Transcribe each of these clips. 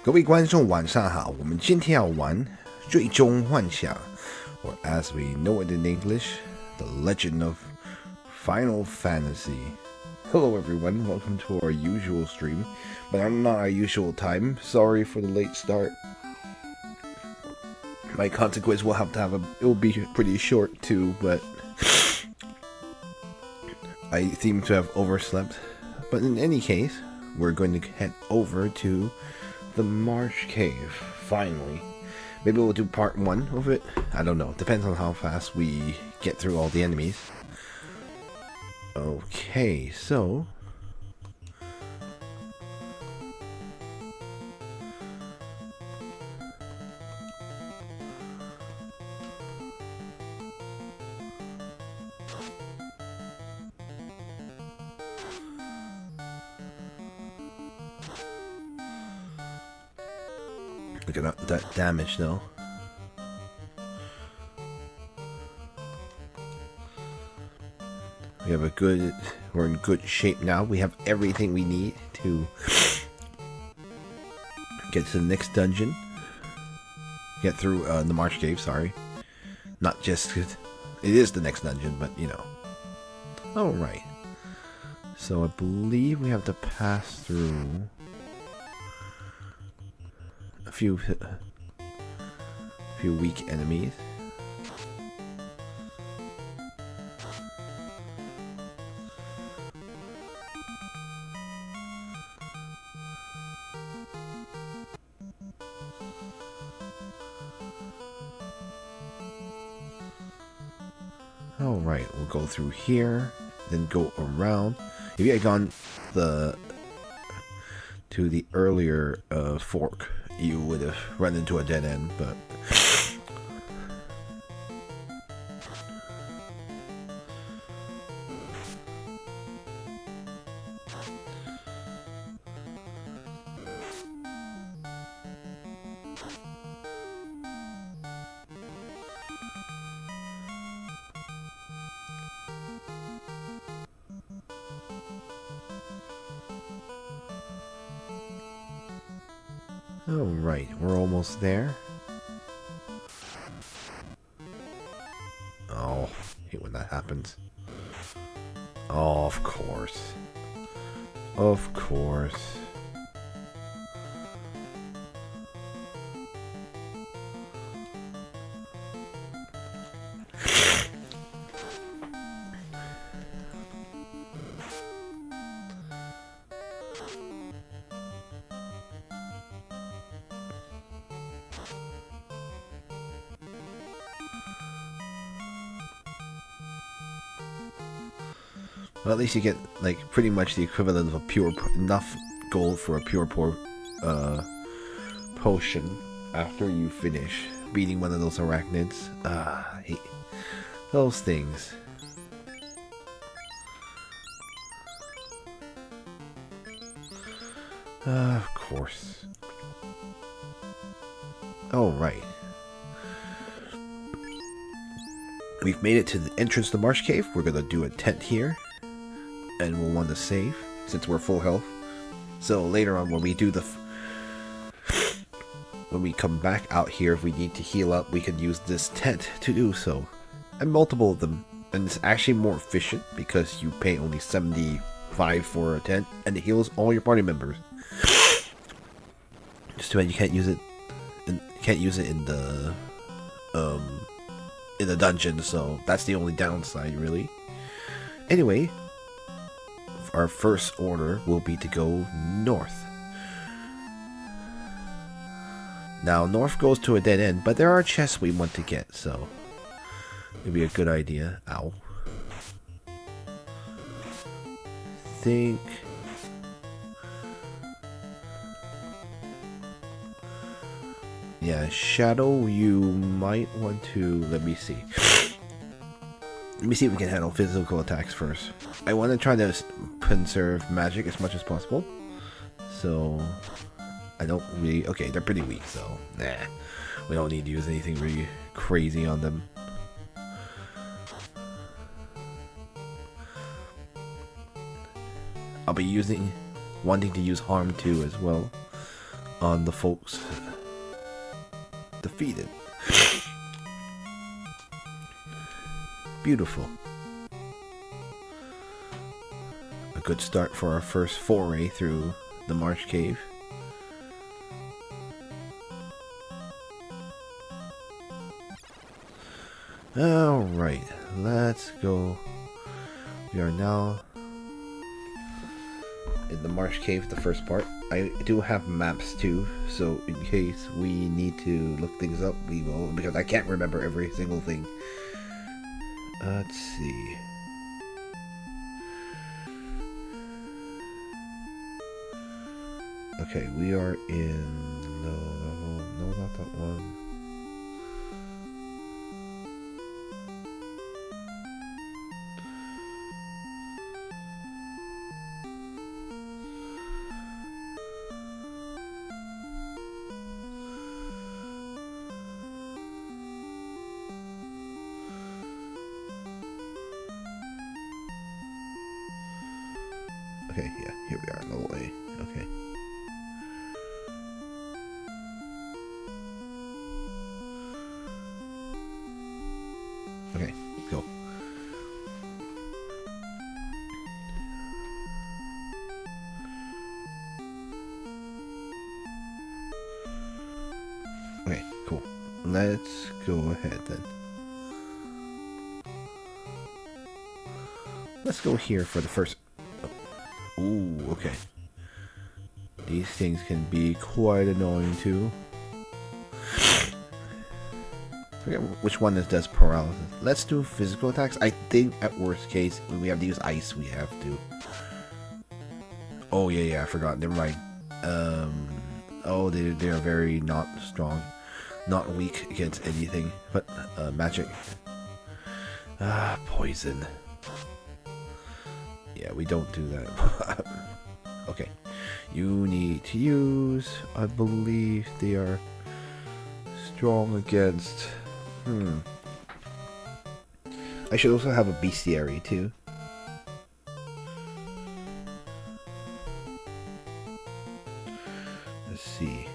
各位观众晚上好，我们今天要玩最终幻想 or as we know it in English, The Legend of Final Fantasy. Hello everyone, welcome to our usual stream, but I'm not our usual time. Sorry for the late start. My consequence will have to have it will be pretty short too, but I seem to have overslept. But in any case, we're going to head over to the Marsh Cave, finally. Maybe we'll do part 1 of it. I don't know. Depends on how fast we get through all the enemies. Okay, so... Look at that damage though. We're in good shape now. We have everything we need to get to the next dungeon. Get through the Marsh Cave, sorry. Not just 'cause it is the next dungeon, but you know. Alright. So I believe we have to pass through a few weak enemies. Alright, we'll go through here, then go around. If you had gone to the earlier fork, you would have run into a dead end, but alright, we're almost there. Oh, I hate when that happens. Oh, of course. Of course. Well, at least you get like pretty much the equivalent of enough gold for a pure potion after you finish beating one of those arachnids. I hate those things. Of course. Oh, right. We've made it to the entrance to the Marsh Cave. We're gonna do a tent here. And we'll want to save since we're full health. So later on, when we do when we come back out here, if we need to heal up, we can use this tent to do so, and multiple of them. And it's actually more efficient because you pay only 75 for a tent, and it heals all your party members. Just too bad you can't use it. In the dungeon, so that's the only downside, really. Anyway. Our first order will be to go north. Now, north goes to a dead end, but there are chests we want to get, so it'd be a good idea. Ow. Think. Yeah, Shadow, you might want to. Let me see. Let me see if we can handle physical attacks first. I want to try to conserve magic as much as possible. So, I don't really... Okay, they're pretty weak, so... Nah. We don't need to use anything really crazy on them. I'll be wanting to use harm too as well. on the folks defeated. Beautiful. A good start for our first foray through the Marsh Cave. Alright, let's go. We are now in the Marsh Cave, the first part. I do have maps too, so in case we need to look things up, we will, because I can't remember every single thing. Let's see. Okay, we are in... No, not that one. Okay, yeah, here we are, level A. Okay. Okay, go. Okay, cool. Let's go ahead then. Let's go here for the first... Ooh, okay. These things can be quite annoying too. Forget which one does paralysis. Let's do physical attacks. I think at worst case, when we have to use ice, we have to. Oh yeah, I forgot. Never mind. Oh, they are very not strong, not weak against anything. But magic. Poison. Yeah, we don't do that. Okay. You need to use... I believe they are strong against... I should also have a bestiary too. Let's see.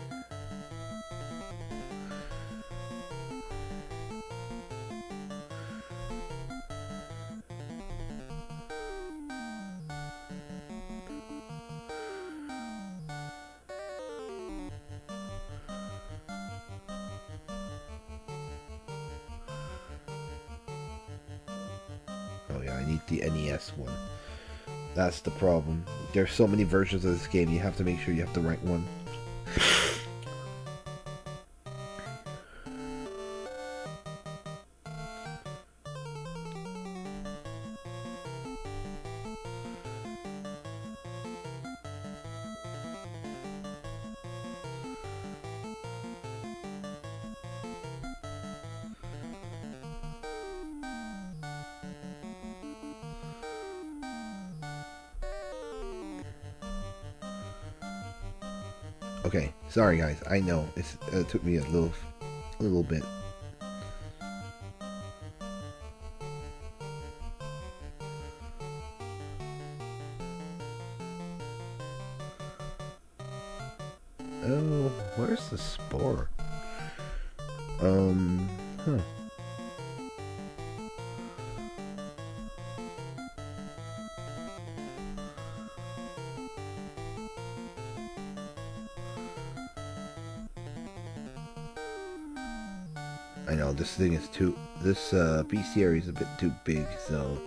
I need the NES one. That's the problem. There's so many versions of this game, you have to make sure you have the right one. Okay, sorry guys. I know it took me a little bit. Oh, where's the spore? Huh. I know this thing is too. This bestiary is a bit too big, so.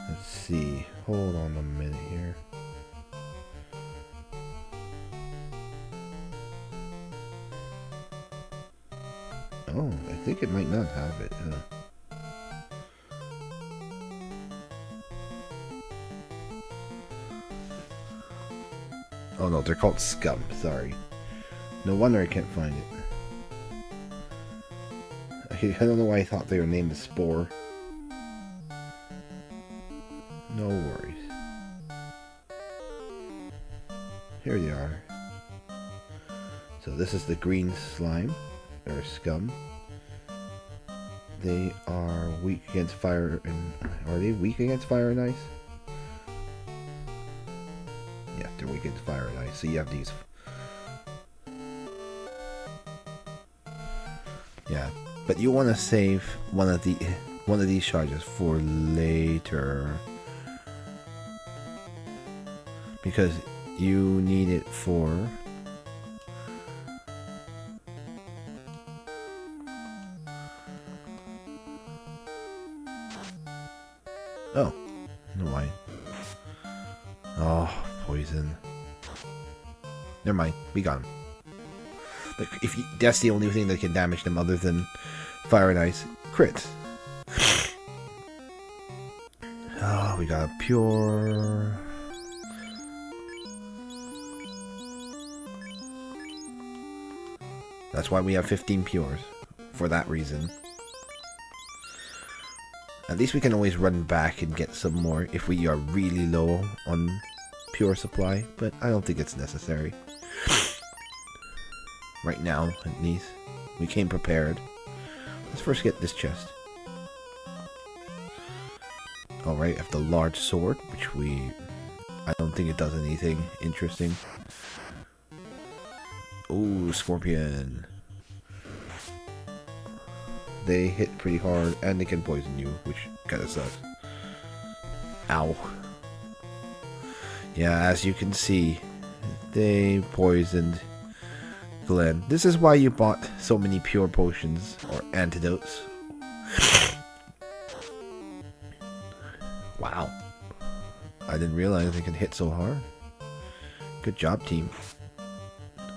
Let's see. Hold on a minute here. Oh, I think it might not have it. Oh no, they're called scum, sorry. No wonder I can't find it. I don't know why I thought they were named as Spore. No worries. Here they are. So this is the green slime, or scum. They are weak against fire and... Are they weak against fire and ice? Yeah, they're weak against fire and ice. So you have these... Yeah, but you want to save one of these charges for later. Because you need it for... Oh, never mind. Oh, poison. Never mind, we got him. Like, that's the only thing that can damage them other than fire and ice. Crits. Oh, we got a pure... That's why we have 15 pures. For that reason. At least we can always run back and get some more if we are really low on pure supply. But I don't think it's necessary. Right now, at least. We came prepared. Let's first get this chest. Alright, I have the large sword, which I don't think it does anything interesting. Ooh, scorpion. They hit pretty hard, and they can poison you, which kinda sucks. Ow. Yeah, as you can see, they poisoned Glenn. This is why you bought so many pure potions, or antidotes. Wow. I didn't realize they can hit so hard. Good job, team.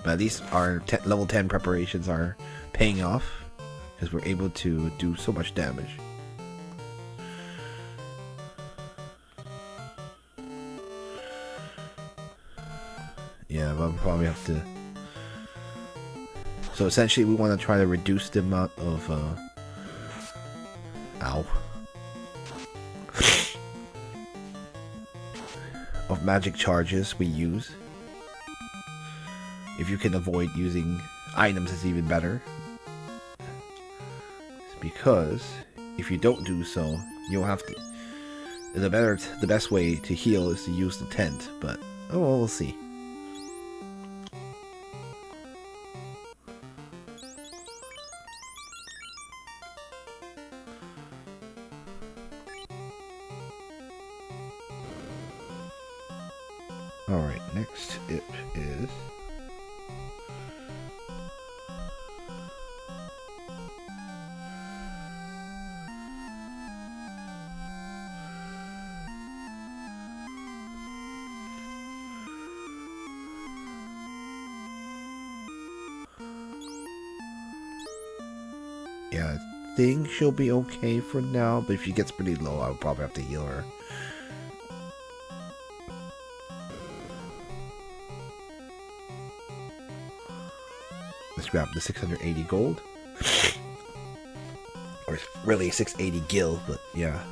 But at least our level 10 preparations are paying off, because we're able to do so much damage. Yeah, but I'll probably have to... So essentially we want to try to reduce the amount of... Ow. of magic charges we use. If you can avoid using items, it's even better. Because if you don't do so, you'll have to... The best way to heal is to use the tent, but oh well, we'll see. Alright, next it is... Yeah, I think she'll be okay for now, but if she gets pretty low, I'll probably have to heal her. Let's grab the 680 gold. Or it's really 680 gil, but yeah.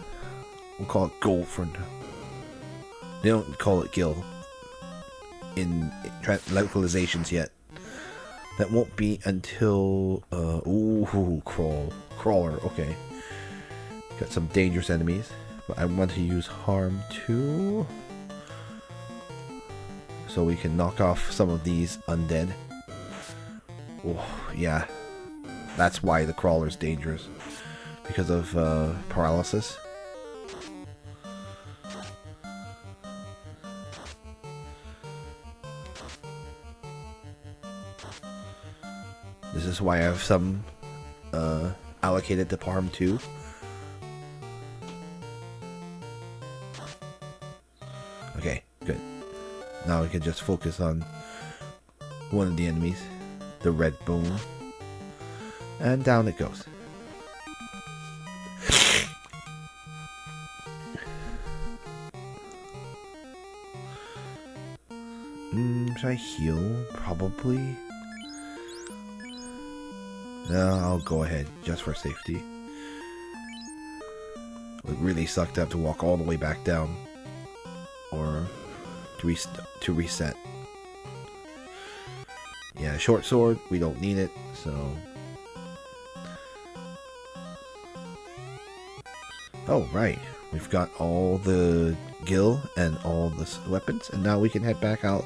We'll call it gold for now. They don't call it gil in localizations yet. That won't be until... ooh, crawler, okay. Got some dangerous enemies. But I want to use harm too. So we can knock off some of these undead. Oh, yeah. That's why the crawler's dangerous. Because of paralysis. This is why I have some allocated to Parm too. Okay, good. Now we can just focus on one of the enemies, the red bone, and down it goes. Should I heal? Probably. No, I'll go ahead, just for safety. It really sucked to have to walk all the way back down. Or to reset. Yeah, short sword, we don't need it, so... Oh, right. We've got all the gil and all the weapons, and now we can head back out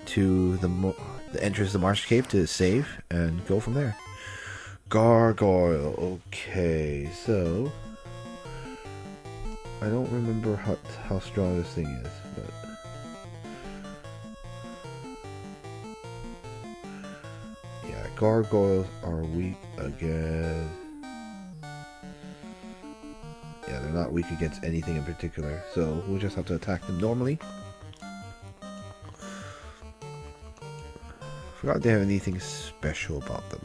to the entrance of the Marsh Cave to save and go from there. Gargoyle. Okay, so I don't remember how strong this thing is, but yeah, gargoyles are weak again. Yeah, they're not weak against anything in particular, so we'll just have to attack them normally. Forgot they have anything special about them.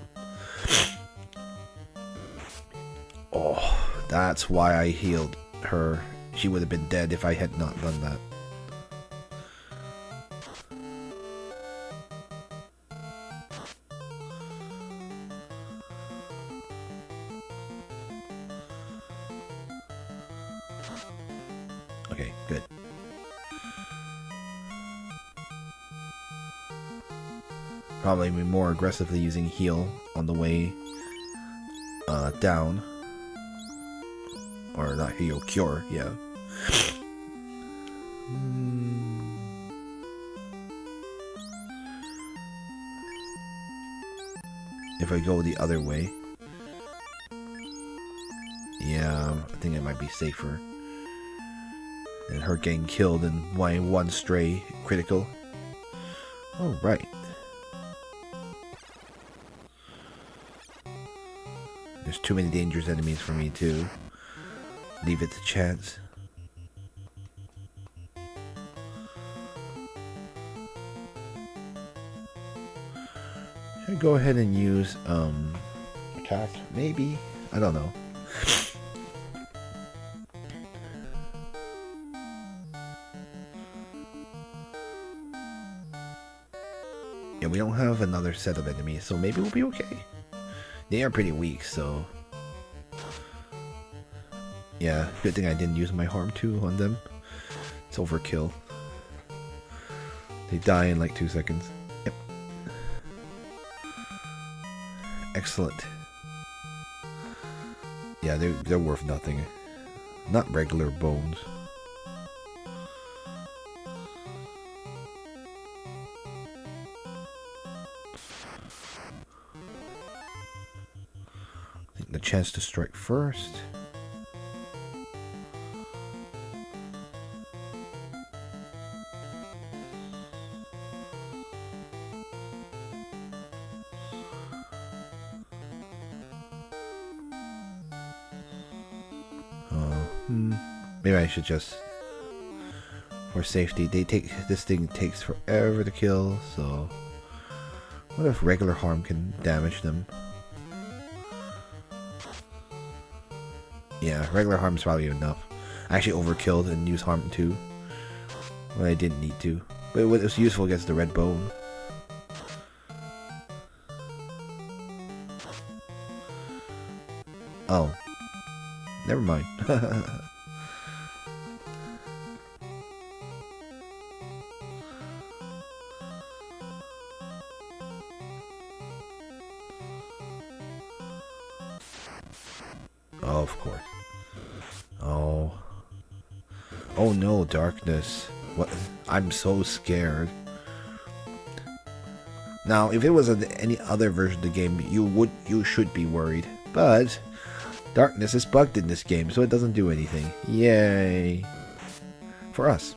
Oh, that's why I healed her. She would have been dead if I had not done that. Okay, good. Probably be more aggressively using heal on the way down. Or not heal, cure, yeah. If I go the other way. Yeah, I think it might be safer. And her getting killed in one stray critical. Oh, right. There's too many dangerous enemies for me to leave it to chance. Should I go ahead and use attack? Maybe. I don't know. Yeah, we don't have another set of enemies, so maybe we'll be okay. They are pretty weak, so yeah, good thing I didn't use my harm 2 on them. It's overkill. They die in like 2 seconds. Yep. Excellent. Yeah, they're worth nothing. Not regular bones. I think the chance to strike first. Maybe I should just, for safety, this thing takes forever to kill, so what if regular harm can damage them? Yeah, regular harm is probably enough. I actually overkilled and used harm 2 when I didn't need to, but it was useful against the red bone. Oh, never mind. Oh, of course. Oh. Oh no, darkness. What? I'm so scared. Now, if it was any other version of the game, you should be worried. But darkness is bugged in this game, so it doesn't do anything. Yay. For us.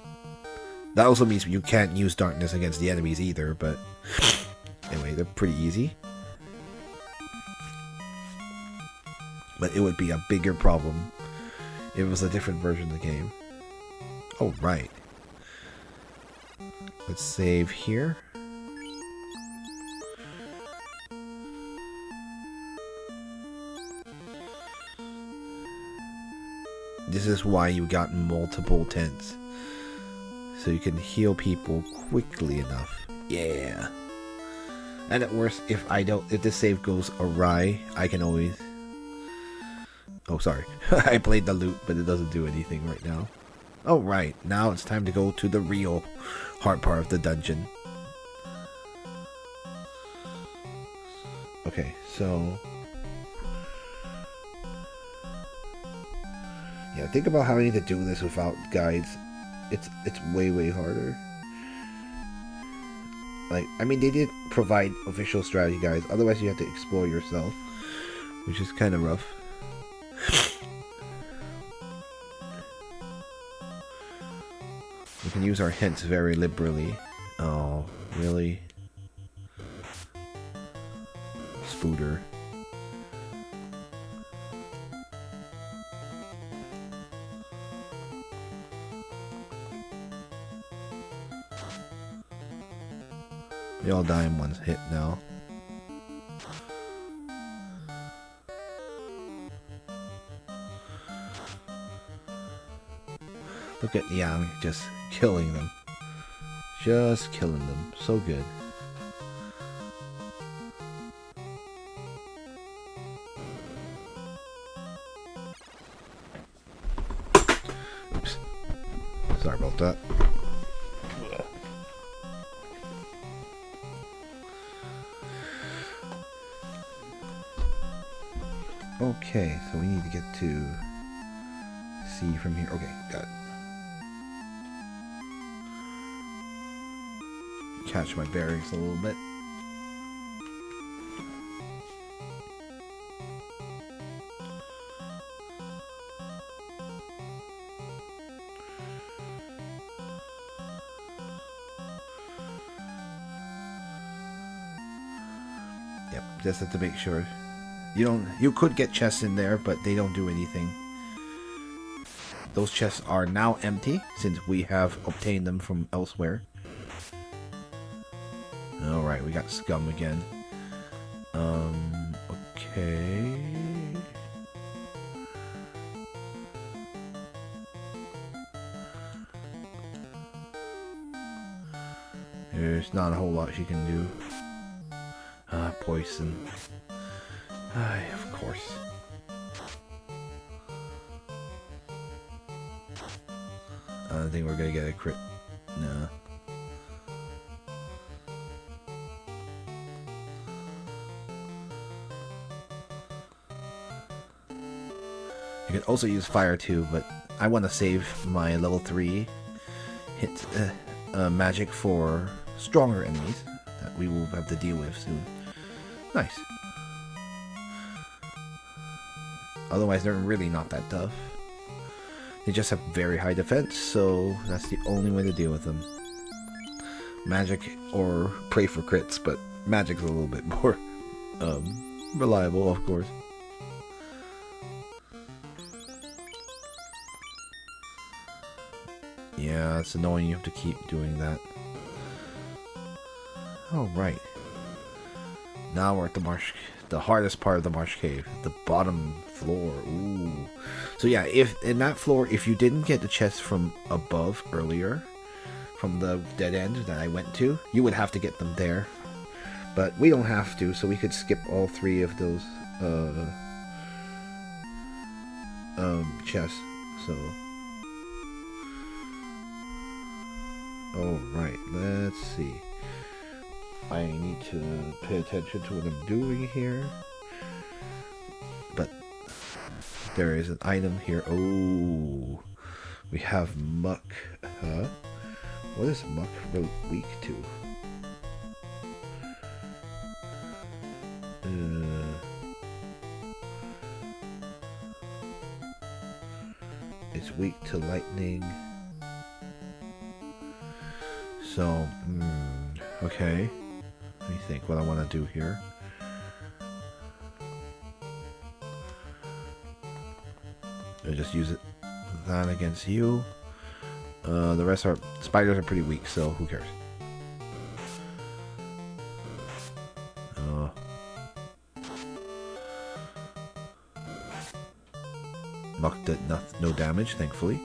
That also means you can't use darkness against the enemies either, but anyway, they're pretty easy. But it would be a bigger problem if it was a different version of the game. Oh, right. Let's save here. This is why you got multiple tents. So you can heal people quickly enough. Yeah. And at worst, if this save goes awry, I can always... Oh, sorry. I played the loot, but it doesn't do anything right now. Oh, right. Now it's time to go to the real hard part of the dungeon. Okay, so... Yeah, think about having to do this without guides. It's way harder. Like, I mean, they did provide official strategy guides. Otherwise, you have to explore yourself, which is kind of rough. We can use our hints very liberally. Oh, really? Spooter. They all die in one hit now. Look at Yang just killing them. Just killing them. So good. Oops. Sorry about that. Okay, so we need to get to C from here. Okay, got it. Catch my bearings a little bit. Yep, just have to make sure. You could get chests in there, but they don't do anything. Those chests are now empty since we have obtained them from elsewhere. Alright, we got scum again. Okay. There's not a whole lot she can do. Poison. Of course. I don't think we're gonna get a crit. No. You can also use fire too, but I want to save my level 3 hit magic for stronger enemies that we will have to deal with soon. Nice. Otherwise, they're really not that tough. They just have very high defense, so that's the only way to deal with them. Magic or pray for crits, but magic's a little bit more reliable, of course. Yeah, it's annoying. You have to keep doing that. Oh, right. Now we're at the marsh, the hardest part of the marsh cave, the bottom floor. Ooh. So yeah, if in that floor, if you didn't get the chest from above earlier, from the dead end that I went to, you would have to get them there. But we don't have to, so we could skip all 3 of those chests. So, all right, let's see. I need to pay attention to what I'm doing here. But there is an item here. Oh, we have muck. Huh? What is muck weak to? It's weak to lightning. So, okay. Let me think what I want to do here. I just use that against you. The rest are spiders are pretty weak, so who cares? Muck did no damage, thankfully.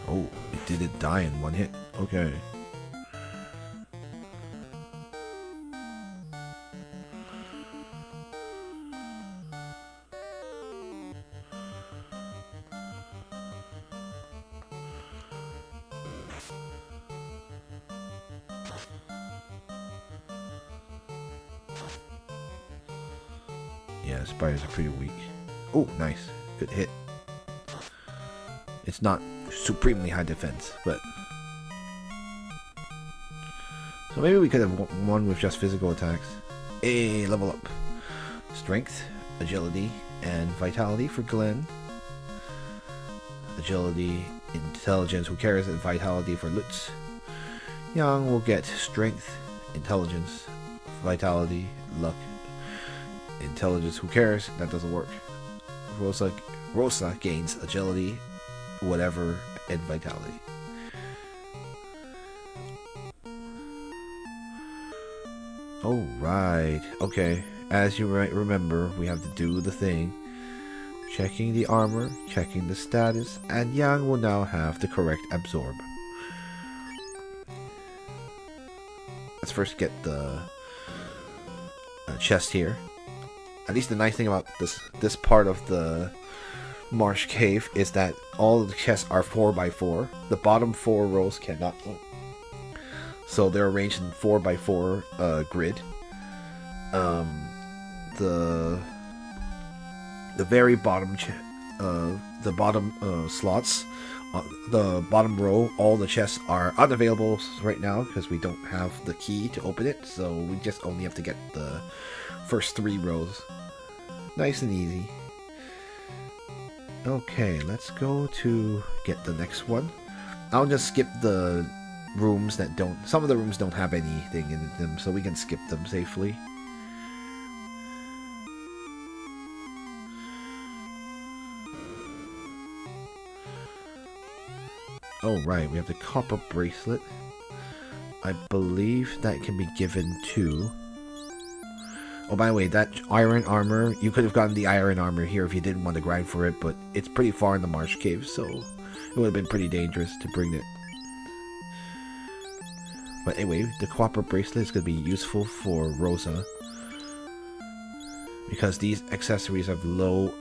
Oh, it didn't die in one hit. Okay. Yeah, spiders are pretty weak. Oh, nice. Good hit. It's not supremely high defense, but... So maybe we could have won with just physical attacks. Hey, level up. Strength, agility, and vitality for Glenn. Agility, intelligence, who cares, and vitality for Lutz. Yang will get strength, intelligence, vitality, luck, intelligence, who cares, that doesn't work. Rosa gains agility, whatever, and vitality. Alright, okay. As you might remember, we have to do the thing. Checking the armor, checking the status, and Yang will now have the correct absorb. Let's first get the chest here. At least the nice thing about this part of the marsh cave is that all the chests are 4x4. The bottom 4 rows cannot. So they're arranged in 4x4 grid. The very bottom slots, the bottom row, all the chests are unavailable right now because we don't have the key to open it. So we just only have to get the first 3 rows. Nice and easy. Okay, let's go to get the next one. I'll just skip the rooms that don't... Some of the rooms don't have anything in them, so we can skip them safely. Oh, right, we have the copper bracelet. I believe that can be given to... Oh, by the way, that iron armor, you could have gotten the iron armor here if you didn't want to grind for it, but it's pretty far in the marsh cave, so it would have been pretty dangerous to bring it. But anyway, the copper bracelet is going to be useful for Rosa, because these accessories have low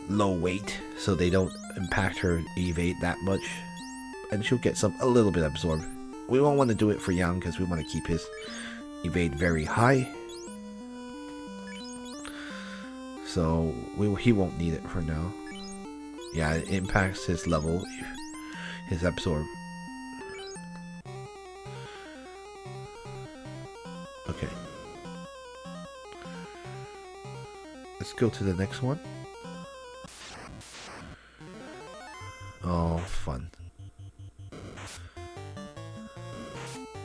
low weight, so they don't impact her evade that much, and she'll get a little bit absorbed. We won't want to do it for Yang because we want to keep his evade very high, so he won't need it for now. Yeah, it impacts his level, his absorb. Okay, let's go to the next one. Oh, fun.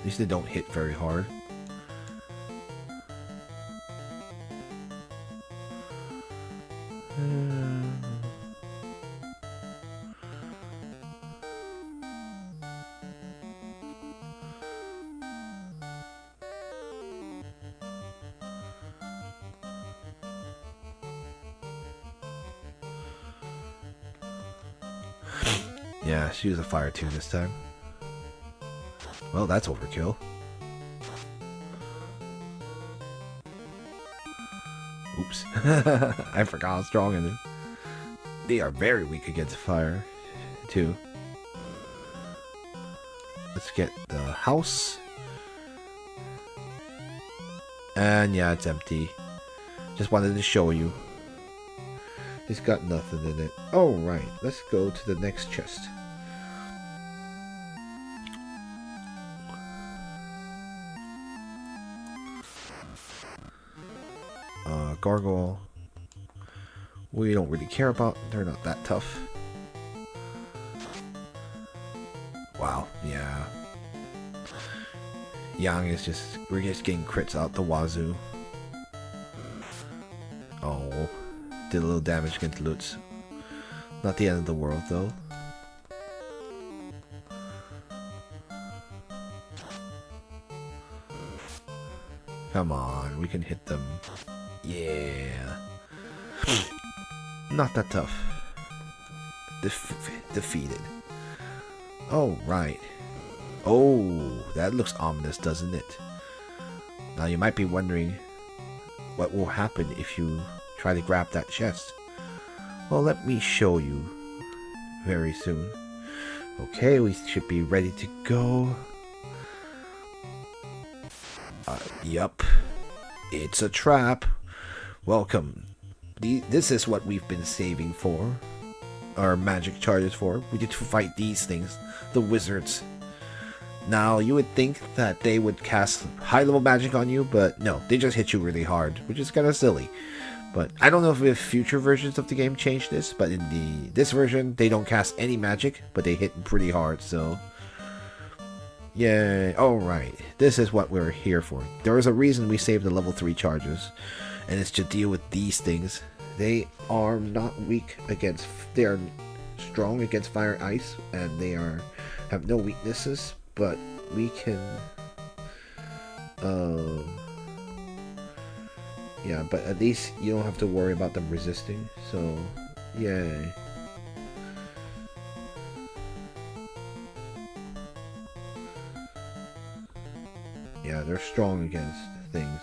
At least they don't hit very hard. Yeah, she used a fire too this time. Well, that's overkill. Oops. I forgot how strong it is. They are very weak against fire, too. Let's get the house. And yeah, it's empty. Just wanted to show you. It's got nothing in it. Oh, right. Let's go to the next chest. Gargoyle. We don't really care about. They're not that tough. Wow, yeah. Yang is just... We're just getting crits out the wazoo. Oh. Did a little damage against Lutz. Not the end of the world, though. Come on, we can hit them. Yeah. Not that tough. Defeated. Oh, right. Oh, that looks ominous, doesn't it? Now you might be wondering what will happen if you try to grab that chest. Well, let me show you very soon. Okay, we should be ready to go. Yup. It's a trap. Welcome. This is what we've been saving for. Our magic charges for. We need to fight these things. The wizards. Now, you would think that they would cast high-level magic on you, but no, they just hit you really hard, which is kind of silly. But I don't know if future versions of the game change this, but in this version, they don't cast any magic, but they hit pretty hard, so... Yay. Alright, this is what we're here for. There is a reason we saved the level 3 charges, and it's to deal with these things. They are not weak against... They are strong against fire and ice, and they have no weaknesses. But we can, yeah, but at least you don't have to worry about them resisting, so, yay. Yeah, they're strong against things.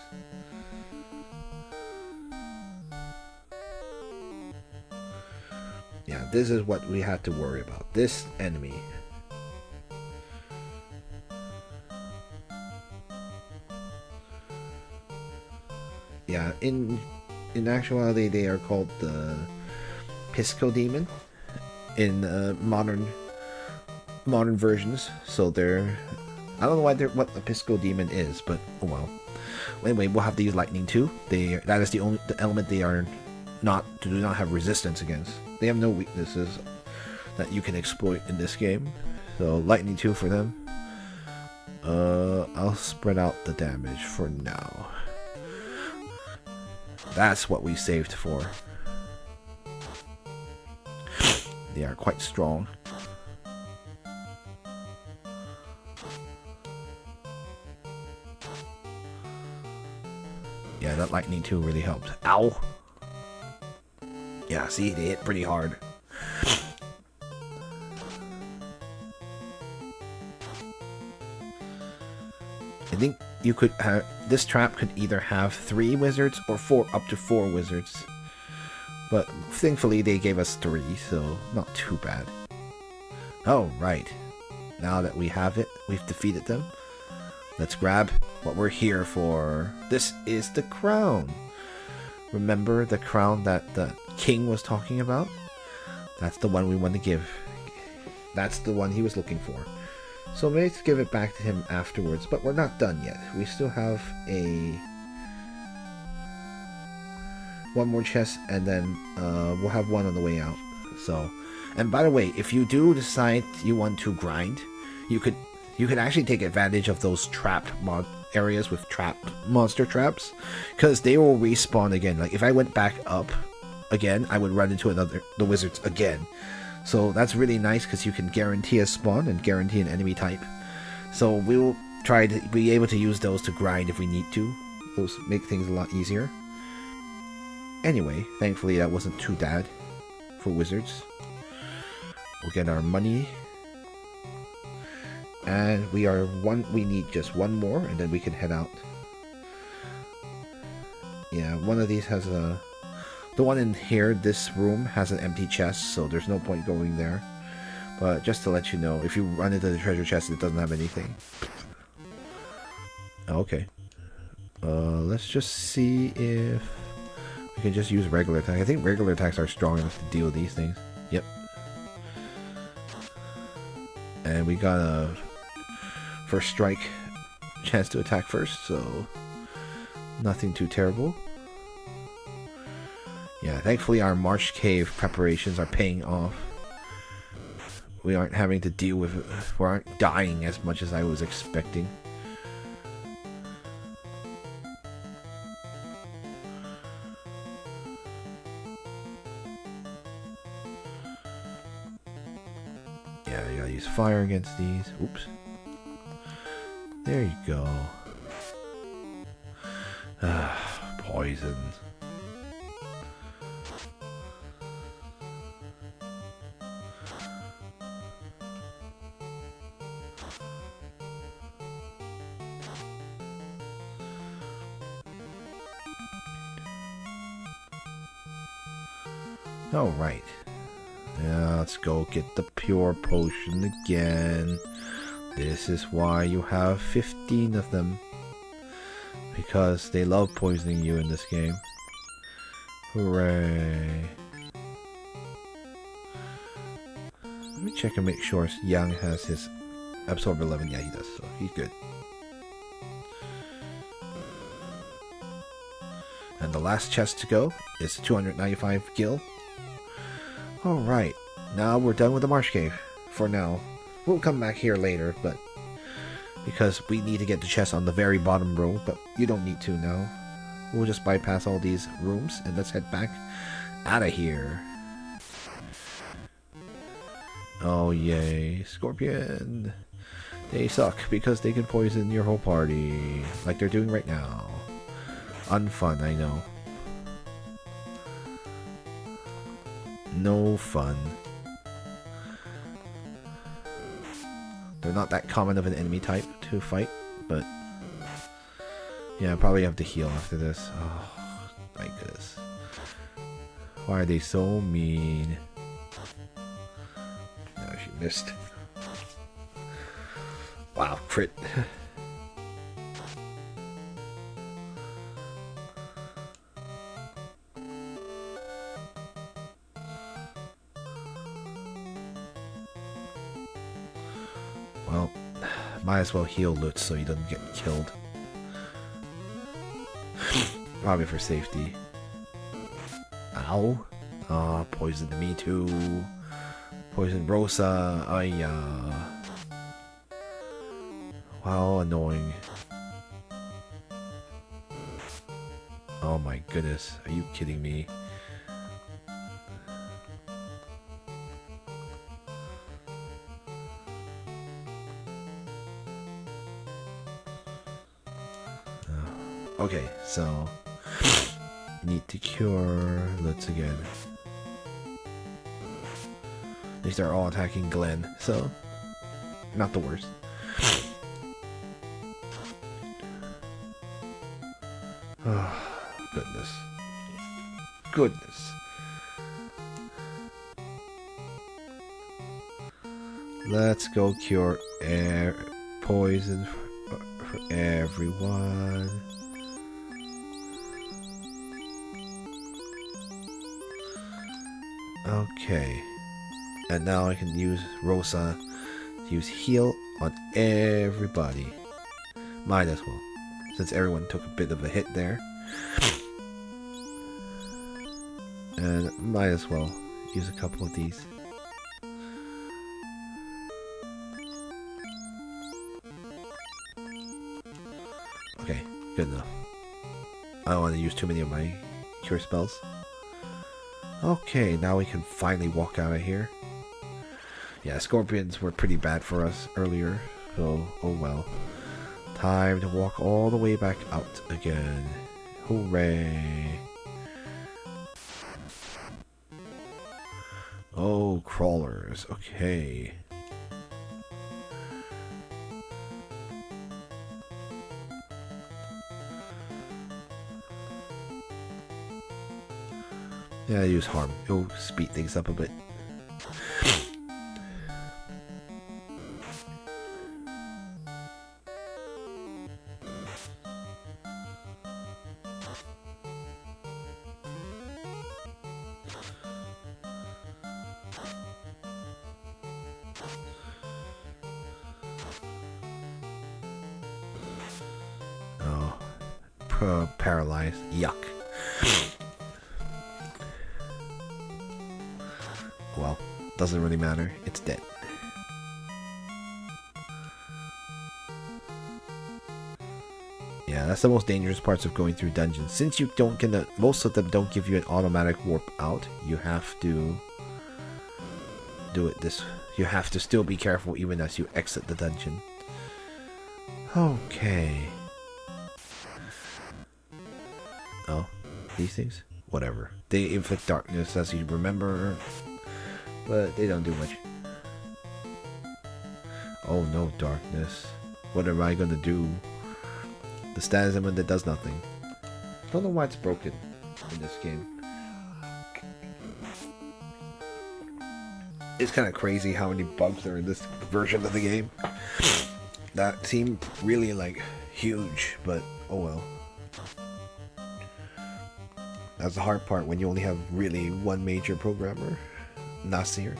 Yeah, this is what we have to worry about. This enemy. Yeah, in actuality, they are called the Pisco Demon in modern versions. So they're, I don't know what the Pisco Demon is, but oh well. Anyway, we'll have to use lightning too. That is the element they do not have resistance against. They have no weaknesses that you can exploit in this game. So lightning 2 for them. I'll spread out the damage for now. That's what we saved for. They are quite strong. Yeah, that lightning 2 really helped. Ow! Yeah, see, they hit pretty hard. I think you could have, this trap could either have 3 wizards or up to 4 wizards. But thankfully they gave us 3, so not too bad. Oh, right. Now that we have it, we've defeated them. Let's grab what we're here for. This is the crown. Remember the crown that the king was talking about? That's the one we want to give. That's the one he was looking for. So let's give it back to him afterwards, but we're not done yet. We still have one more chest, and then we'll have one on the way out. So, and by the way, if you do decide you want to grind, you could actually take advantage of those trapped areas with trapped monster traps, because they will respawn again. Like if I went back up again, I would run into the wizards again. So that's really nice because you can guarantee a spawn and guarantee an enemy type. So we will try to be able to use those to grind if we need to. Those make things a lot easier. Anyway, thankfully that wasn't too bad for wizards. We'll get our money. And we need just one more and then we can head out. Yeah, one of these has the one in here, this room, has an empty chest, so there's no point going there. But just to let you know, if you run into the treasure chest, it doesn't have anything. Okay. Let's just see if we can just use regular attack. I think regular attacks are strong enough to deal with these things. Yep. And we got a first strike chance to attack first, so nothing too terrible. Yeah, thankfully our Marsh Cave preparations are paying off. We aren't having to deal with... We aren't dying as much as I was expecting. Yeah, you gotta use fire against these. Oops. There you go. Poison. Alright. Now let's go get the pure potion again. This is why you have 15 of them. because they love poisoning you in this game. Hooray. Let me check and make sure Yang has his Absorb 11. Yeah, he does, so he's good. And the last chest to go is 295 gil. Alright, now we're done with the Marsh Cave. For now. We'll come back here later, but because we need to get the chest on the very bottom row, but you don't need to now. We'll just bypass all these rooms and let's head back out of here. Oh yay, Scorpion. They suck because they can poison your whole party, like they're doing right now. Unfun, I know. No fun. They're not that common of an enemy type to fight, but yeah, I probably have to heal after this. Oh my goodness. Why are they so mean? No, she missed. Wow, crit. Well, might as well heal Lutz so he doesn't get killed. Probably for safety. Ow. Ah, poisoned me too. Poisoned Rosa. Ayya. How annoying. Oh my goodness. Are you kidding me? Okay, so need to cure Lutz again. At least they're all attacking Glenn, so not the worst. Oh, goodness. Goodness. Let's go cure air poison for everyone. Okay, and now I can use Rosa to use heal on everybody. Might as well, since everyone took a bit of a hit there. And might as well use a couple of these. Okay, good enough. I don't want to use too many of my cure spells. Okay, now we can finally walk out of here. Yeah, scorpions were pretty bad for us earlier, so oh well. Time to walk all the way back out again. Hooray! Oh, crawlers. Okay. Yeah, use harm. It'll speed things up a bit. Oh, paralyzed. Yuck. Well, doesn't really matter. It's dead. Yeah, that's the most dangerous parts of going through dungeons. Since you don't get most of them don't give you an automatic warp out, you have to do it this. You have to still be careful even as you exit the dungeon. Okay. Oh, these things? Whatever. They inflict darkness, as you remember, but they don't do much. Oh no, darkness. What am I gonna do? The status element that does nothing. Don't know why it's broken in this game. It's kind of crazy how many bugs are in this version of the game. That seemed really like huge, but oh well. That's the hard part when you only have really one major programmer, Nasir.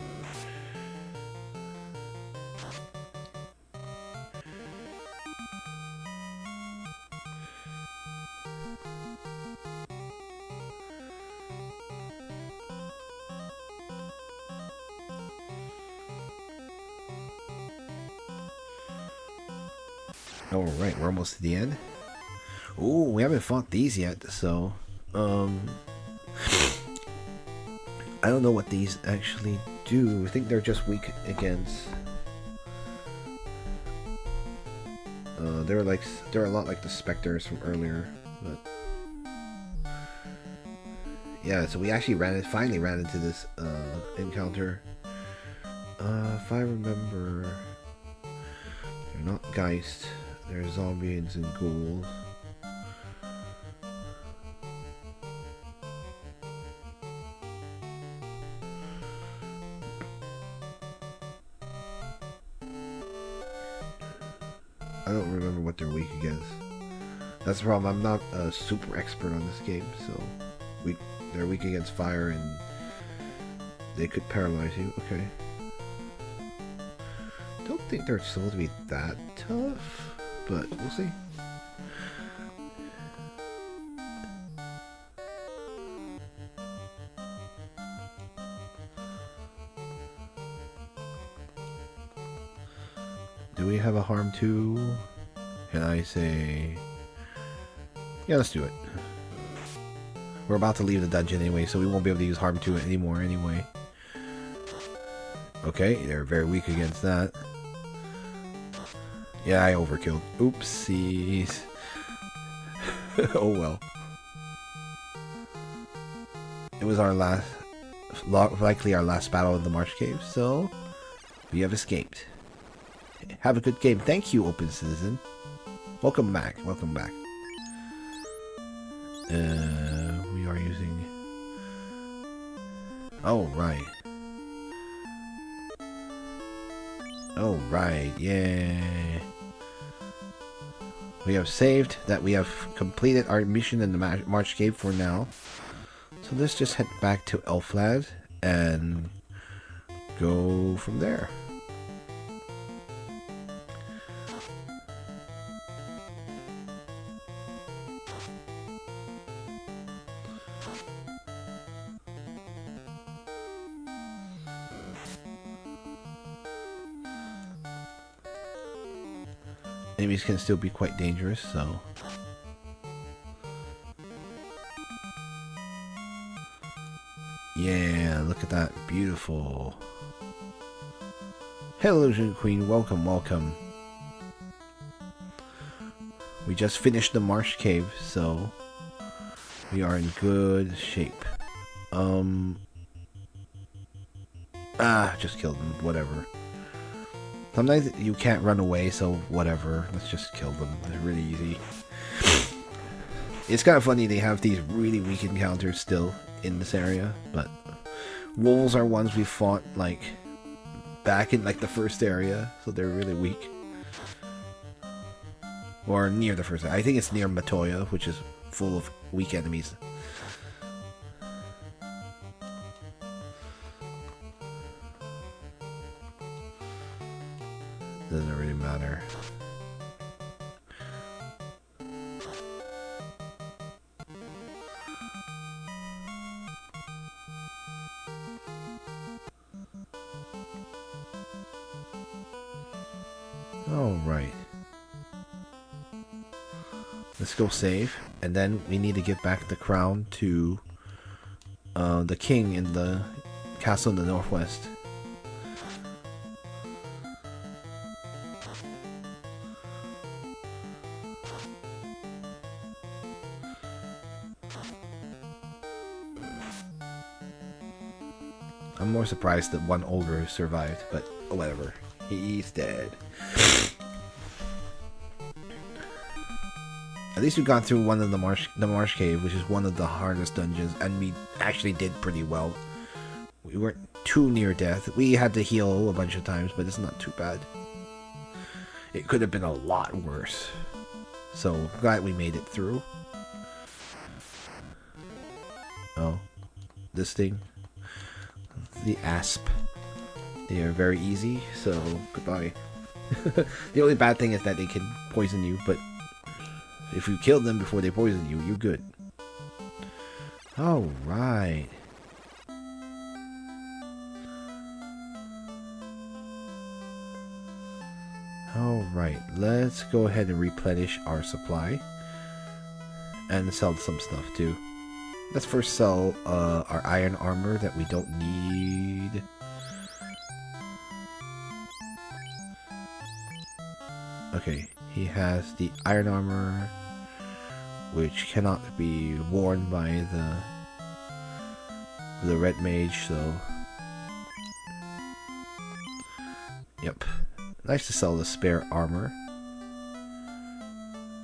Alright, we're almost to the end. Ooh, we haven't fought these yet, so... I don't know what these actually do. I think they're just weak against... they're a lot like the Spectres from earlier, but... Yeah, so we actually finally ran into this, encounter. If I remember... They're not Geist. They're zombies and ghouls. I don't remember what they're weak against. That's the problem. I'm not a super expert on this game, so they're weak against fire and they could paralyze you. Okay. Don't think they're supposed to be that tough, but we'll see. Do we have a harm to? Can I say... Yeah, let's do it. We're about to leave the dungeon anyway, so we won't be able to use harm to it anymore anyway. Okay, they're very weak against that. Yeah, I overkilled. Oopsies. Oh well. It was our likely our last battle in the Marsh Cave, so we have escaped. Have a good game. Thank you, Open Citizen. Welcome back. Welcome back. We are using... Oh, right. Oh, right. Yay. We have saved that we have completed our mission in the Marsh Cave for now. So let's just head back to Elflad and go from there. Enemies can still be quite dangerous, so... Yeah, look at that. Beautiful. Hello, Illusion Queen. Welcome, welcome. We just finished the Marsh Cave, so... we are in good shape. Just killed them. Whatever. Sometimes you can't run away, so whatever. Let's just kill them. They're really easy. It's kind of funny they have these really weak encounters still in this area, but wolves are ones we fought like back in like the first area, so they're really weak. Or near the first area. I think it's near Matoya, which is full of weak enemies. Doesn't really matter. Alright. Let's go save. And then we need to give back the crown to the king in the castle in the northwest. I'm more surprised that one ogre survived, but whatever. He's dead. At least we got through one of the Marsh Cave, which is one of the hardest dungeons, and we actually did pretty well. We weren't too near death. We had to heal a bunch of times, but it's not too bad. It could have been a lot worse. So, glad we made it through. this thing. The asp. They are very easy, so goodbye. The only bad thing is that they can poison you, but if you kill them before they poison you, you're good. Alright. Alright, let's go ahead and replenish our supply. And sell some stuff too. Let's first sell our iron armor that we don't need. Okay, he has the iron armor, which cannot be worn by the red mage, so yep. Nice to sell the spare armor.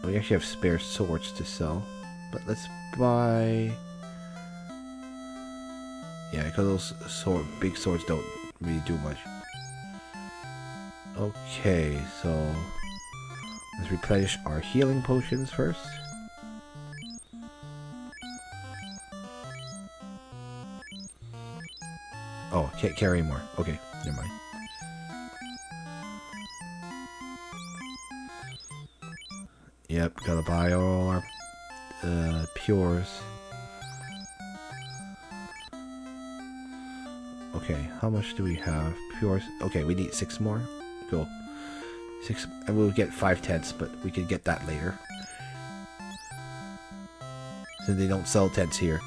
We actually have spare swords to sell, but let's buy. Yeah, because those big swords don't really do much. Okay, so let's replenish our healing potions first. Oh, can't carry more. Okay, never mind. Yep, gotta buy all our pures. Okay, how much do we have? Pures. Okay, we need 6 more. Cool. 6, and we'll get 5 tents, but we can get that later. Since they don't sell tents here.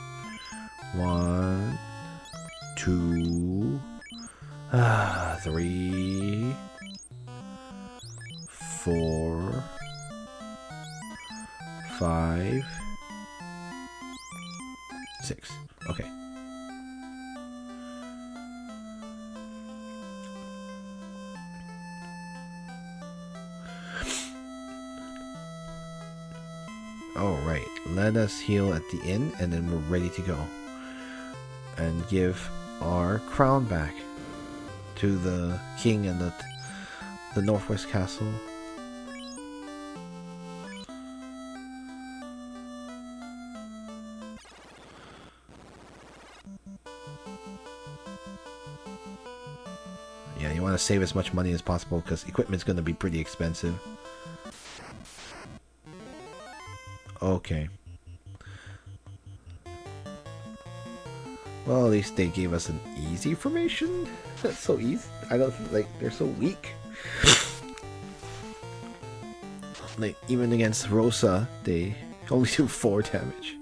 1, 2, 3, 4, 5, 6. Okay. Alright, let us heal at the inn, and then we're ready to go. And give our crown back to the king and the Northwest Castle. Yeah, you want to save as much money as possible because equipment's going to be pretty expensive. Okay. Well, at least they gave us an easy formation. That's so easy. I don't like they're so weak. Like even against Rosa, they only do 4 damage,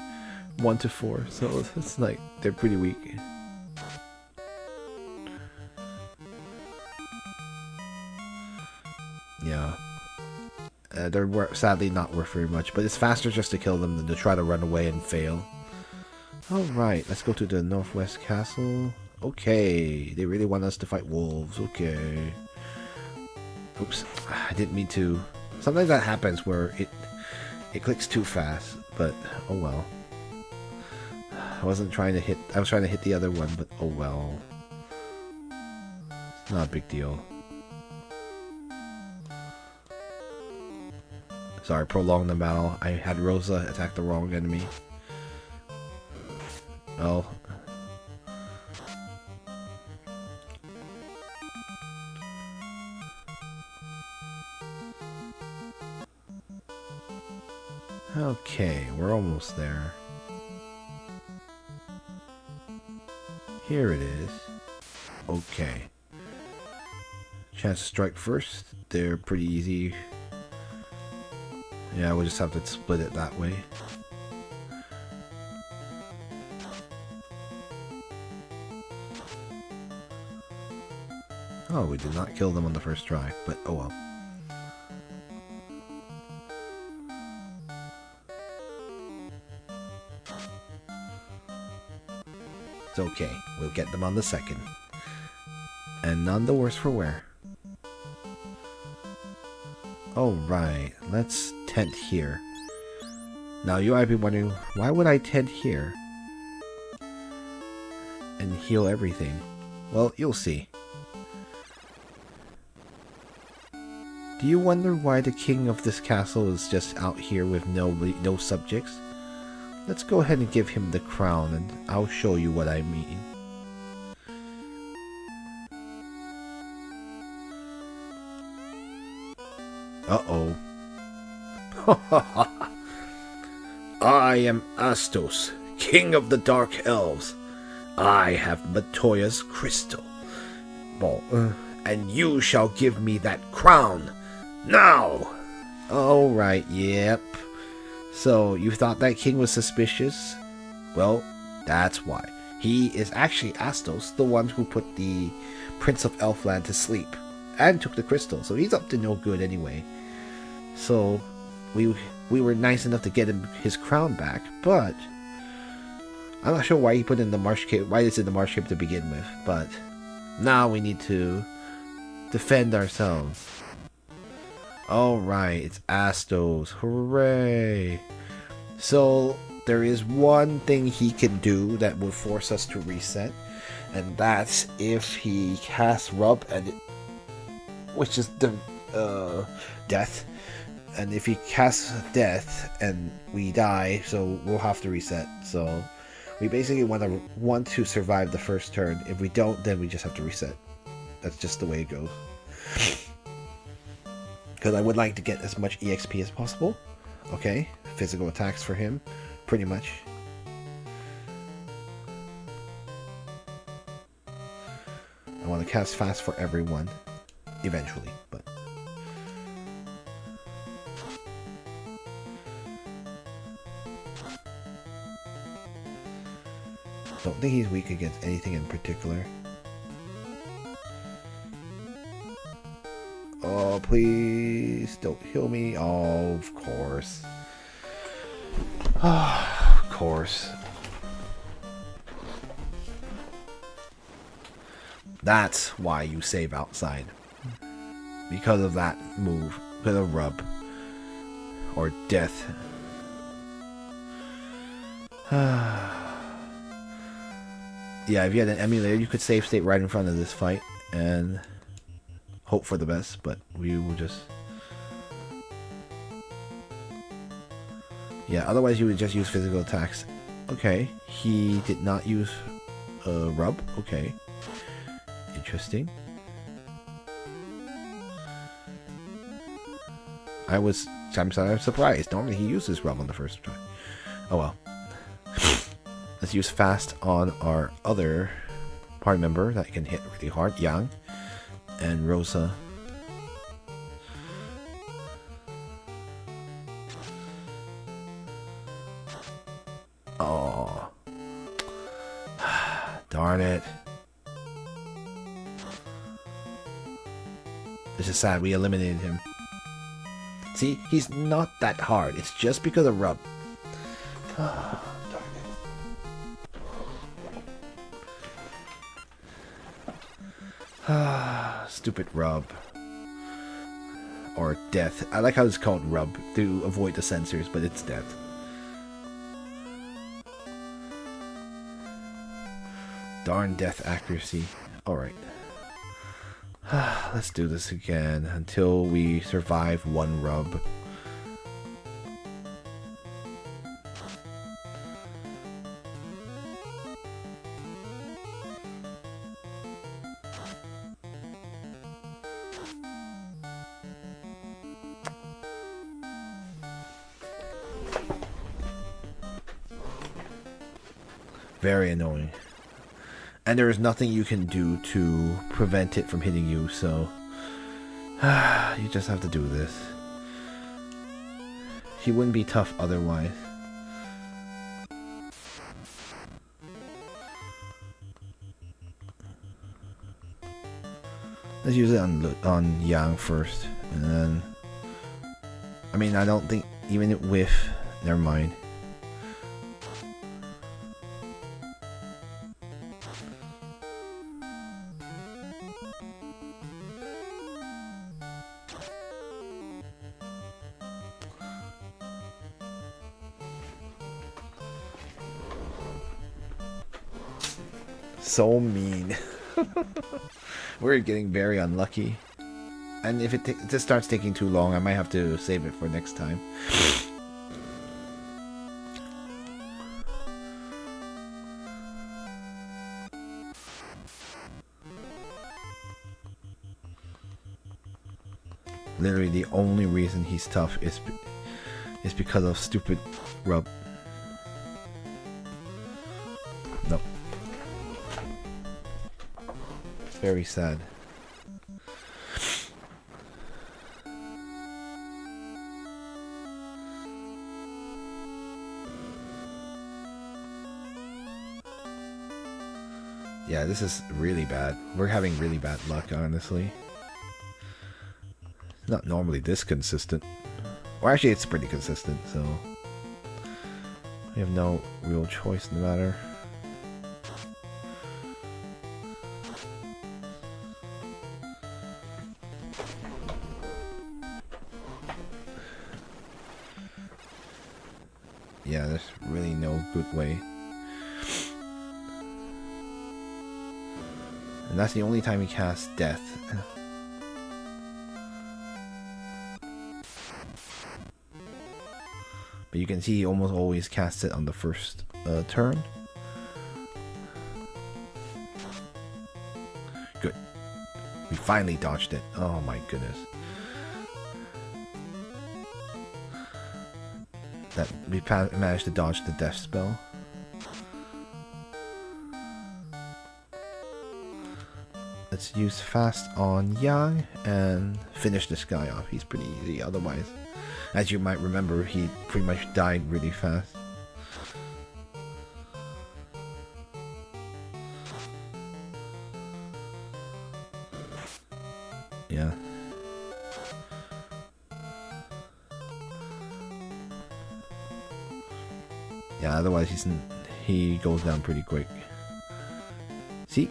1 to 4. So it's like they're pretty weak. Yeah. They're sadly not worth very much, but it's faster just to kill them than to try to run away and fail. Alright, let's go to the Northwest Castle. Okay, they really want us to fight wolves. Okay. Oops, I didn't mean to. Sometimes that happens where it clicks too fast, but oh well. I was trying to hit the other one, but oh well. It's not a big deal. Sorry, prolong the battle. I had Rosa attack the wrong enemy. Oh. Okay, we're almost there. Here it is. Okay. Chance to strike first. They're pretty easy. Yeah, we'll just have to split it that way. Oh, we did not kill them on the first try, but oh well. It's okay, we'll get them on the second. And none the worse for wear. Alright, let's tent here. Now you might be wondering, why would I tent here? And heal everything? Well, you'll see. Do you wonder why the king of this castle is just out here with no subjects? let's go ahead and give him the crown, and I'll show you what I mean. Uh-oh. I am Astos, king of the Dark Elves. I have Matoya's crystal. Well, and you shall give me that crown. Now! Alright, yep. So, you thought that king was suspicious? Well, that's why. He is actually Astos, the one who put the Prince of Elfland to sleep. And took the crystal, so he's up to no good anyway. So, we were nice enough to get him his crown back, but I'm not sure why he put in the marsh cave. Why it's in the marsh cave to begin with, but now we need to defend ourselves. Alright, it's Astos. Hooray! So, there is one thing he can do that will force us to reset, and that's if he casts Rub, and which is the death. And if he casts death and we die, so we'll have to reset. So we basically want to survive the first turn. If we don't, then we just have to reset. That's just the way it goes. Because I would like to get as much EXP as possible. Okay, physical attacks for him, pretty much. I want to cast fast for everyone, eventually, but. Don't think he's weak against anything in particular. Oh, please don't heal me. Oh, of course. Of course. That's why you save outside. Because of that move. Because of Rub. Or death. Yeah, if you had an emulator, you could save state right in front of this fight and hope for the best, but we will just... Yeah, otherwise you would just use physical attacks. Okay, he did not use Rub. Okay, interesting. I'm surprised. Normally he uses Rub on the first try. Oh well. Let's use fast on our other party member that can hit really hard, Yang and Rosa. Oh, darn it. This is sad, we eliminated him. See, he's not that hard. It's just because of Rub. Stupid Rub. Or death. I like how it's called Rub to avoid the censors, but it's death. Darn death accuracy. Alright. Let's do this again until we survive one Rub. Very annoying. And there is nothing you can do to prevent it from hitting you, so you just have to do this. He wouldn't be tough otherwise. Let's use it on Yang first, and then... I mean, I don't think even with... Never mind. So mean. We're getting very unlucky. And if it just starts taking too long, I might have to save it for next time. Literally, the only reason he's tough is because of stupid rub. Nope. Very sad. Yeah, this is really bad. We're having really bad luck, honestly. It's not normally this consistent. Or actually, it's pretty consistent, so... we have no real choice in the matter. Yeah, there's really no good way. And that's the only time he casts Death. But you can see he almost always casts it on the first turn. Good. We finally dodged it. Oh my goodness. That we managed to dodge the death spell. Let's use fast on Yang and finish this guy off. He's pretty easy otherwise. As you might remember, he pretty much died really fast. Yeah. Yeah, otherwise he goes down pretty quick. See?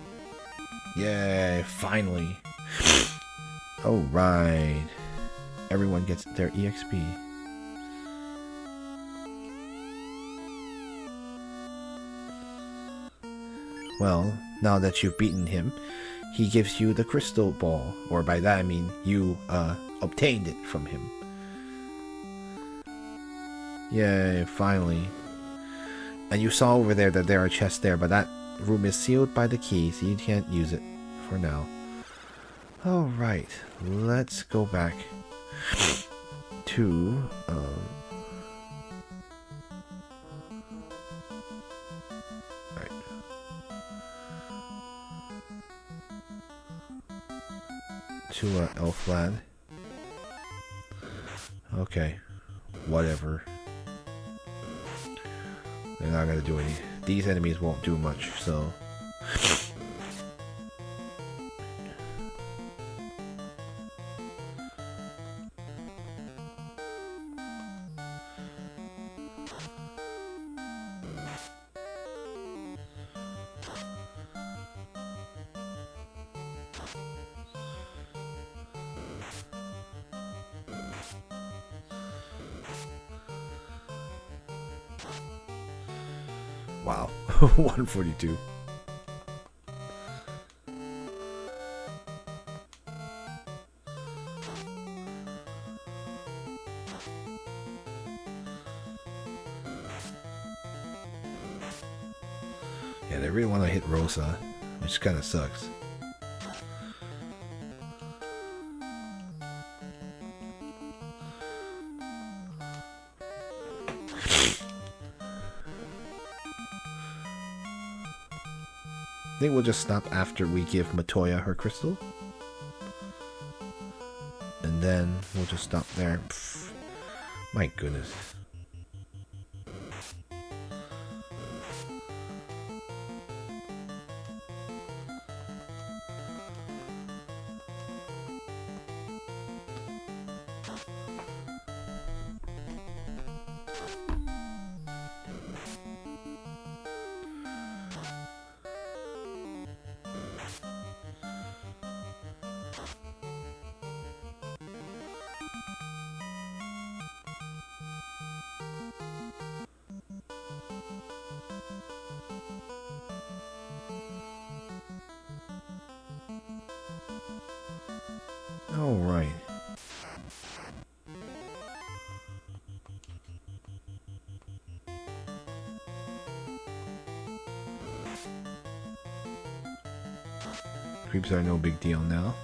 Yay, finally. Alright. Everyone gets their EXP. Well, now that you've beaten him, he gives you the crystal ball. Or by that I mean you obtained it from him. Yay, finally. And you saw over there that there are chests there, but that room is sealed by the key, so you can't use it for now. Alright, let's go back to right. To Elfland. Okay, whatever. They're not gonna do any. These enemies won't do much, so. Wow, 142. Yeah, they really want to hit Rosa, which kind of sucks. I think we'll just stop after we give Matoya her crystal. And then we'll just stop there. Pfft. My goodness. All right. Creeps are no big deal now.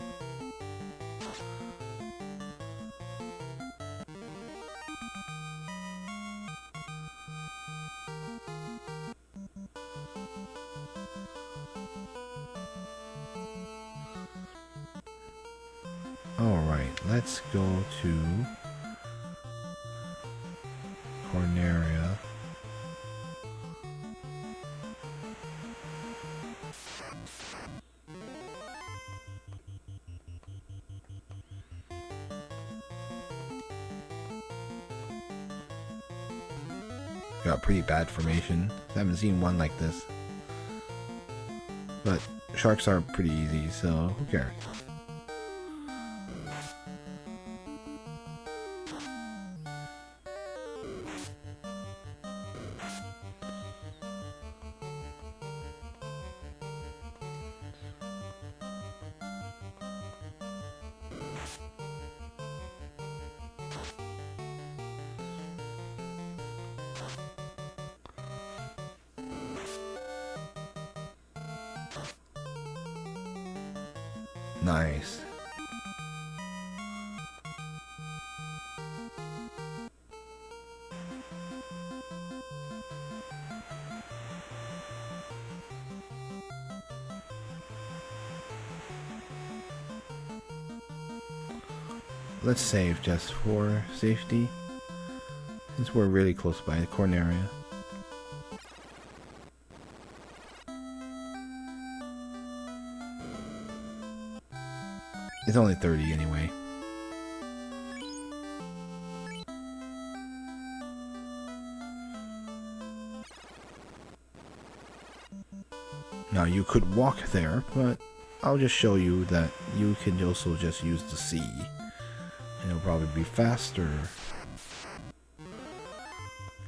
Alright, let's go to Corneria. Got pretty bad formation. I haven't seen one like this. But sharks are pretty easy, so who cares? Nice. Let's save just for safety, since we're really close by the Corneria. It's only 30 anyway. Now you could walk there, but I'll just show you that you can also just use the sea. And it'll probably be faster.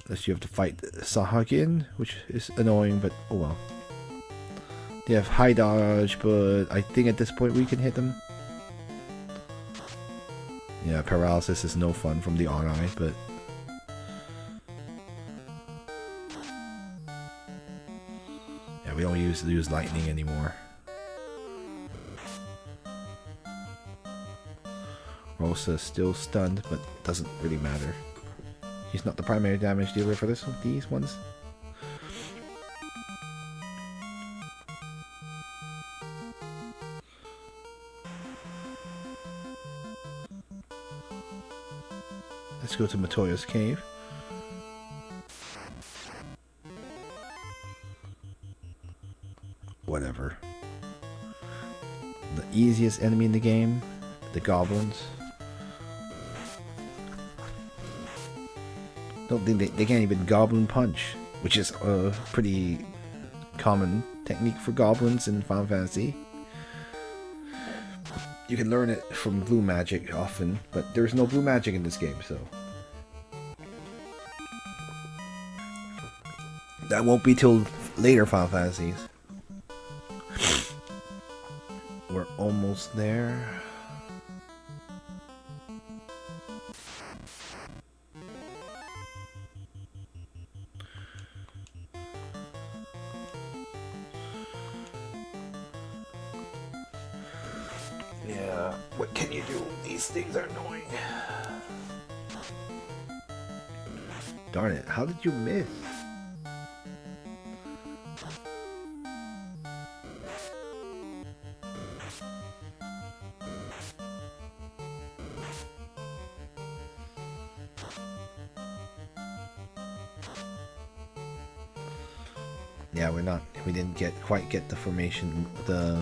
Unless you have to fight Sahagin, which is annoying, but oh well. They have high dodge, but I think at this point we can hit them. Yeah, paralysis is no fun from the on-eye, but... yeah, we don't use lightning anymore. Rosa is still stunned, but doesn't really matter. He's not the primary damage dealer for these ones. Let's go to Matoya's cave. Whatever. The easiest enemy in the game, the goblins. Don't think they can't even goblin punch, which is a pretty common technique for goblins in Final Fantasy. You can learn it from blue magic often, but there's no blue magic in this game, so that won't be till later Final Fantasies. We're almost there. Yeah, what can you do? These things are annoying. Darn it, how did you miss? Yeah, we didn't quite get the formation, the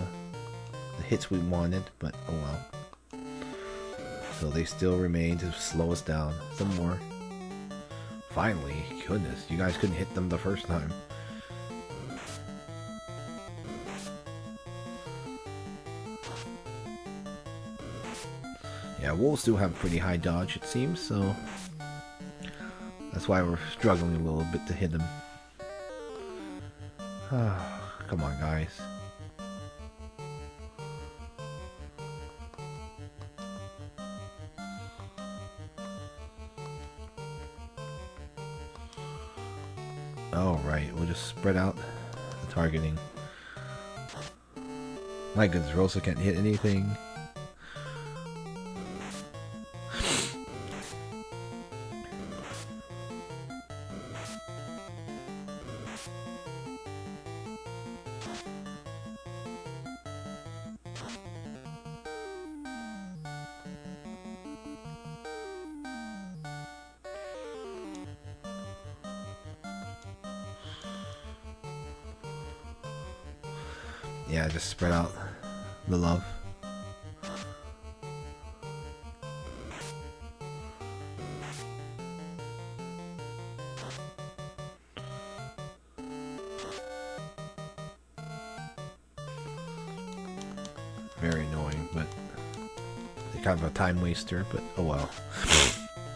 hits we wanted, but oh well. So they still remain to slow us down some more. Finally, goodness, you guys couldn't hit them the first time. Yeah, wolves do have pretty high dodge, it seems, so that's why we're struggling a little bit to hit them. Come on, guys. Alright, we'll just spread out the targeting. My goodness, Rosa can't hit anything. Yeah, just spread out the love. Very annoying, but they're kind of a time waster, but oh well.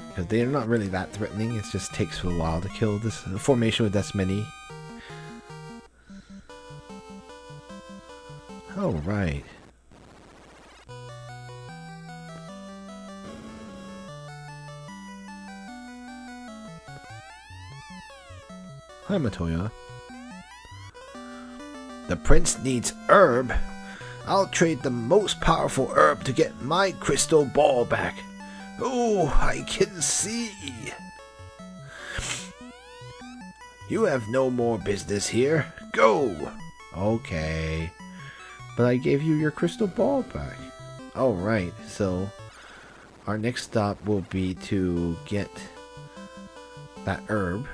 Because they're not really that threatening, it just takes a while to kill this formation with this many. Alright. Hi, Matoya. The prince needs herb. I'll trade the most powerful herb to get my crystal ball back. Oh, I can see. You have no more business here. Go. Okay. But I gave you your crystal ball back. Alright, so our next stop will be to get that herb.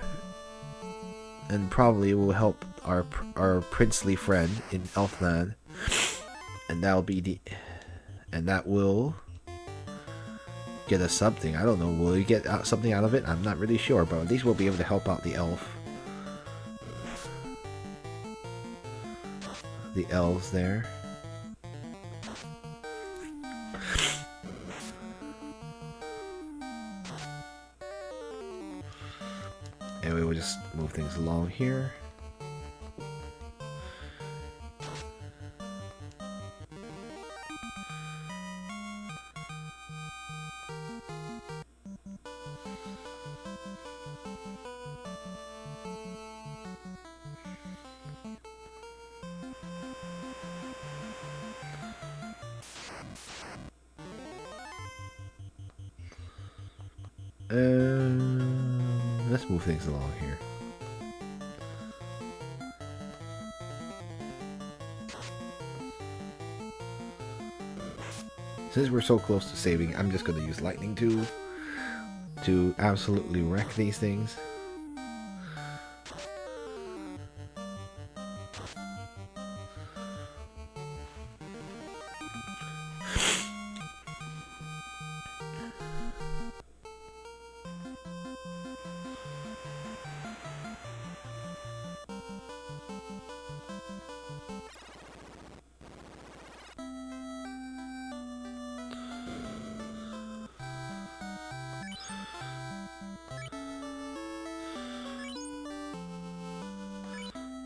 And probably will help our princely friend in Elfland. And that'll be the... And that will get us something. I don't know. Will we get something out of it? I'm not really sure. But at least we'll be able to help out the elf. The elves there. Anyway, we'll just move things along here. Let's move things along here. Since we're so close to saving, I'm just going to use lightning to absolutely wreck these things.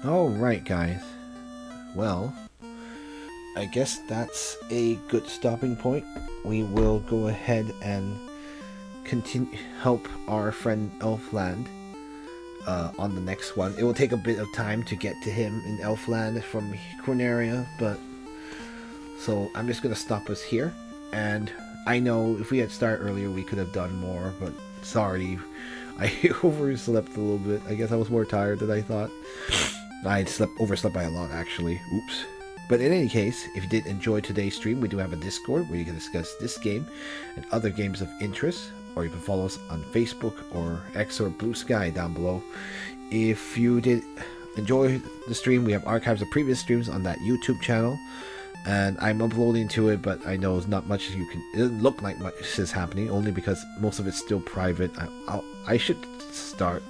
Alright guys, well, I guess that's a good stopping point. We will go ahead and continue help our friend Elfland on the next one. It will take a bit of time to get to him in Elfland from Corneria, but so I'm just gonna stop us here. And I know if we had started earlier we could have done more, but sorry, I overslept a little bit. I guess I was more tired than I thought. I overslept by a lot, actually. Oops. But in any case, if you did enjoy today's stream, we do have a Discord where you can discuss this game and other games of interest, or you can follow us on Facebook or X or Blue Sky down below. If you did enjoy the stream, we have archives of previous streams on that YouTube channel, and I'm uploading to it, but I know there's not much you can... It doesn't look like much is happening, only because most of it's still private. I should start...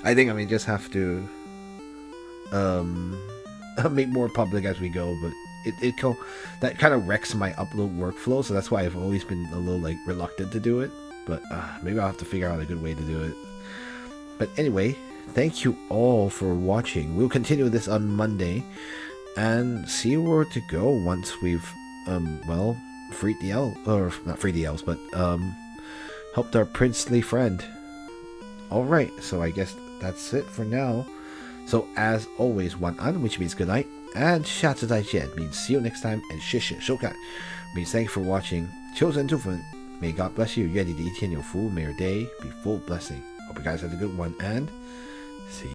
I think I may just have to... make more public as we go, but that kind of wrecks my upload workflow, so that's why I've always been a little like reluctant to do it, but maybe I'll have to figure out a good way to do it. But anyway, thank you all for watching. We'll continue this on Monday and see where to go once we've well, freed the elves, or not freed the elves, but helped our princely friend. Alright, so I guess that's it for now. So as always, 晚安, which means good night, and 下次再见 means see you next time, and 谢谢收看 means thank you for watching. 求神祝福, may God bless you. 愿你的一天有福, may your day be full of blessing. Hope you guys had a good one, and see you.